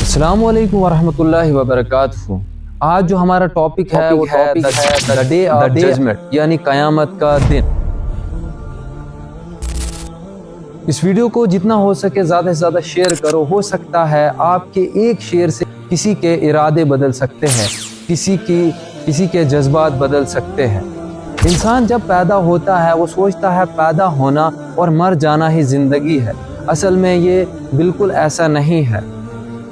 अस्सलामुअलैकुम वरहमतुल्लाहि वबरकातुहू। आज जो हमारा टॉपिक है वो द डे ऑफ जजमेंट यानी क़यामत का दिन। इस वीडियो को जितना हो सके ज़्यादा से ज़्यादा शेयर करो। हो सकता है आपके एक शेयर से किसी के इरादे बदल सकते हैं, किसी के जज्बात बदल सकते हैं। इंसान जब पैदा होता है वो सोचता है पैदा होना और मर जाना ही ज़िंदगी है। असल में ये बिल्कुल ऐसा नहीं है।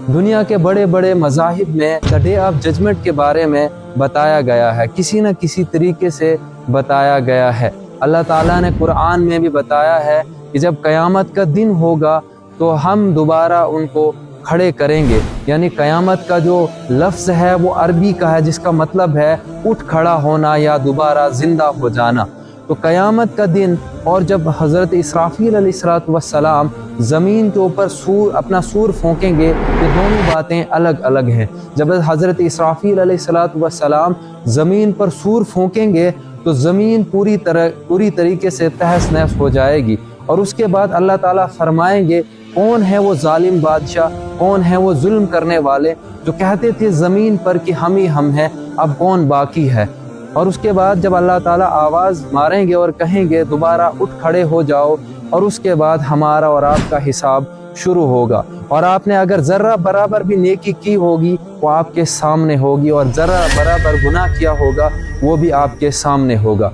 दुनिया के बड़े बड़े मज़ाहिब में द डे ऑफ जजमेंट के बारे में बताया गया है, किसी न किसी तरीके से बताया गया है। अल्लाह ताला ने कुरान में भी बताया है कि जब क़यामत का दिन होगा तो हम दोबारा उनको खड़े करेंगे। यानी क़यामत का जो लफ्ज़ है वो अरबी का है, जिसका मतलब है उठ खड़ा होना या दोबारा ज़िंदा हो जाना। तो क़यामत का दिन और जब हज़रत इसराफील अलैहिस्सलाम ज़मीन के ऊपर अपना सूर फूंकेंगे, ये दोनों बातें अलग अलग हैं। जब हज़रत इसराफील अलैहिस्सलाम ज़मीन पर सूर फूंकेंगे तो ज़मीन पूरी तरीके से तहस नहस हो जाएगी। और उसके बाद अल्लाह ताला फरमाएंगे कौन है वो जालिम बादशाह, कौन है वो जुल्म करने वाले जो कहते थे ज़मीन पर कि हम ही हम हैं, अब कौन बाकी है। और उसके बाद जब अल्लाह ताला आवाज़ मारेंगे और कहेंगे दोबारा उठ खड़े हो जाओ, और उसके बाद हमारा और आपका हिसाब शुरू होगा। और आपने अगर ज़र्रा बराबर भी नेकी की होगी वो आपके सामने होगी, और ज़र्रा बराबर गुनाह किया होगा वो भी आपके सामने होगा।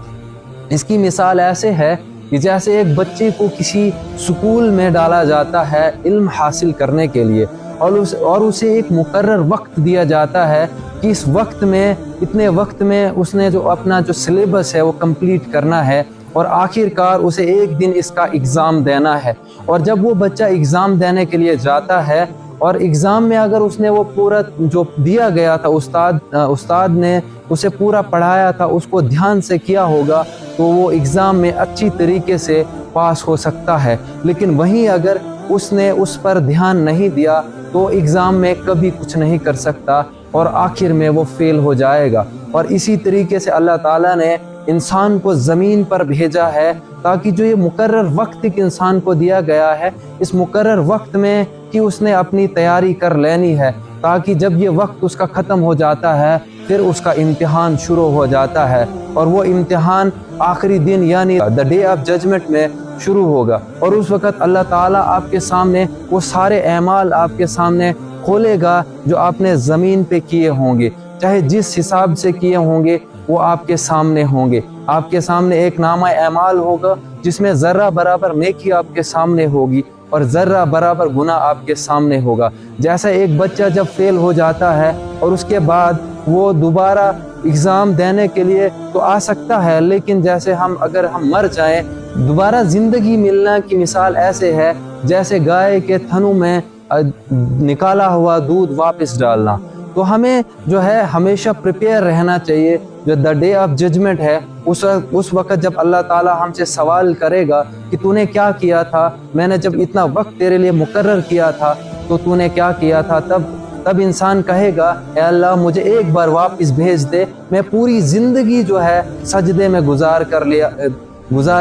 इसकी मिसाल ऐसे है कि जैसे एक बच्चे को किसी स्कूल में डाला जाता है इल्म हासिल करने के लिए, और उसे एक मुकर्रर वक्त दिया जाता है कि इस वक्त में, इतने वक्त में उसने जो अपना जो सिलेबस है वो कंप्लीट करना है, और आखिरकार उसे एक दिन इसका एग्ज़ाम देना है। और जब वो बच्चा एग्ज़ाम देने के लिए जाता है और एग्ज़ाम में अगर उसने वो पूरा जो दिया गया था, उस्ताद ने उसे पूरा पढ़ाया था, उसको ध्यान से किया होगा, तो वो एग्ज़ाम में अच्छी तरीके से पास हो सकता है। लेकिन वहीं अगर उसने उस पर ध्यान नहीं दिया तो एग्ज़ाम में कभी कुछ नहीं कर सकता और आखिर में वो फेल हो जाएगा। और इसी तरीके से अल्लाह ताला ने इंसान को ज़मीन पर भेजा है ताकि जो ये मुकर्रर वक्त एक इंसान को दिया गया है, इस मुकर्रर वक्त में कि उसने अपनी तैयारी कर लेनी है, ताकि जब ये वक्त उसका ख़त्म हो जाता है फिर उसका इम्तिहान शुरू हो जाता है। और वो इम्तिहान आखिरी दिन यानी द डे ऑफ जजमेंट में शुरू होगा। और उस वक़्त अल्लाह ताला आपके सामने वो सारे अमाल आपके सामने खोलेगा जो आपने ज़मीन पे किए होंगे, चाहे जिस हिसाब से किए होंगे वो आपके सामने होंगे। आपके सामने एक नामा अमाल होगा जिसमें ज़र्रा बराबर नेकी आपके सामने होगी और ज़र्रा बराबर गुनाह आपके सामने होगा। जैसा एक बच्चा जब फेल हो जाता है और उसके बाद वो दोबारा एग्ज़ाम देने के लिए तो आ सकता है, लेकिन जैसे अगर हम मर जाएं, दोबारा ज़िंदगी मिलना की मिसाल ऐसे है जैसे गाय के थनों में निकाला हुआ दूध वापस डालना। तो हमें जो है हमेशा प्रिपेयर रहना चाहिए। जो द डे ऑफ जजमेंट है उस वक़्त जब अल्लाह ताला हमसे सवाल करेगा कि तूने क्या किया था, मैंने जब इतना वक्त तेरे लिए मुकर्रर किया था तो तूने क्या किया था, तब इंसान कहेगा ए अल्लाह मुझे एक बार वापस भेज दे, मैं पूरी ज़िंदगी जो है सजदे में गुजार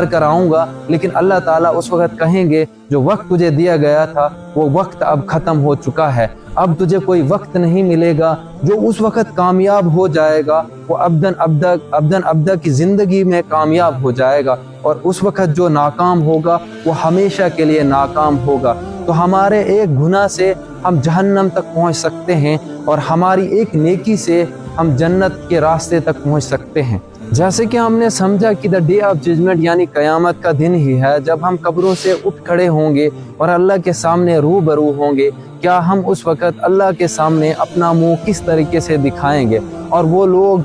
कर आऊँगा। लेकिन अल्लाह ताला उस वक़्त कहेंगे जो वक्त तुझे दिया गया था वो वक्त अब ख़त्म हो चुका है, अब तुझे कोई वक्त नहीं मिलेगा। जो उस वक़्त कामयाब हो जाएगा वो अब्दन अब्दा की ज़िंदगी में कामयाब हो जाएगा, और उस वक़्त जो नाकाम होगा वो हमेशा के लिए नाकाम होगा। तो हमारे एक गुनाह से हम जहन्नम तक पहुँच सकते हैं और हमारी एक नेकी से हम जन्नत के रास्ते तक पहुँच सकते हैं। जैसे कि हमने समझा कि द डे ऑफ जजमेंट यानी क़यामत का दिन ही है जब हम कब्रों से उठ खड़े होंगे और अल्लाह के सामने रूबरू होंगे। क्या हम उस वक़्त अल्लाह के सामने अपना मुंह किस तरीके से दिखाएंगे? और वो लोग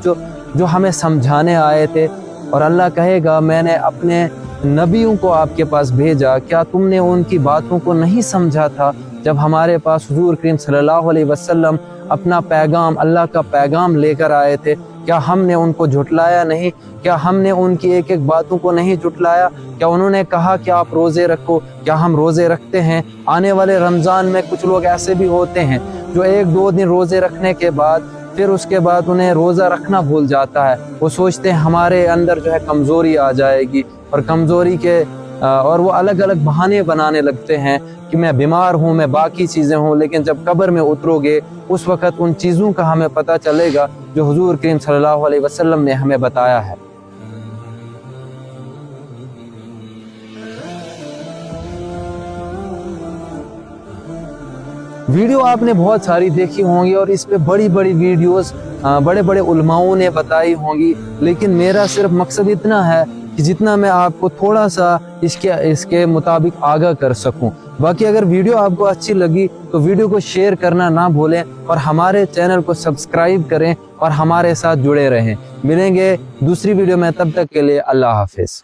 जो हमें समझाने आए थे, और अल्लाह कहेगा मैंने अपने नबियों को आपके पास भेजा, क्या तुमने उनकी बातों को नहीं समझा था? जब हमारे पास हुज़ूर करीम सल्लल्लाहु अलैहि वसल्लम अपना पैगाम, अल्लाह का पैगाम लेकर आए थे, क्या हमने उनको झुटलाया नहीं? क्या हमने उनकी एक एक बातों को नहीं झुटलाया? क्या उन्होंने कहा कि आप रोज़े रखो, क्या हम रोज़े रखते हैं? आने वाले रमज़ान में कुछ लोग ऐसे भी होते हैं जो 1-2 दिन रोज़े रखने के बाद फिर उसके बाद उन्हें रोज़ा रखना भूल जाता है। वो सोचते हैं हमारे अंदर जो है कमज़ोरी आ जाएगी, और कमज़ोरी के और वो अलग अलग बहाने बनाने लगते हैं کہ मैं बीमार हूँ, मैं बाकी चीज़ें हूँ, लेकिन जब कब्र में उतरोगे उस वक़्त उन चीज़ों का हमें पता चलेगा जो हुजूर करीम सल्लल्लाहु अलैहि वसल्लम ने हमें बताया है। वीडियो आपने बहुत सारी देखी होंगी और इस पे बड़ी बड़ी वीडियोस बड़े बड़े उलमाओं ने बताई होंगी, लेकिन मेरा सिर्फ मकसद इतना है कि जितना मैं आपको थोड़ा सा इसके मुताबिक आगाह कर सकूं। बाकी अगर वीडियो आपको अच्छी लगी तो वीडियो को शेयर करना ना भूलें और हमारे चैनल को सब्सक्राइब करें और हमारे साथ जुड़े रहें। मिलेंगे दूसरी वीडियो में, तब तक के लिए अल्लाह हाफिज़।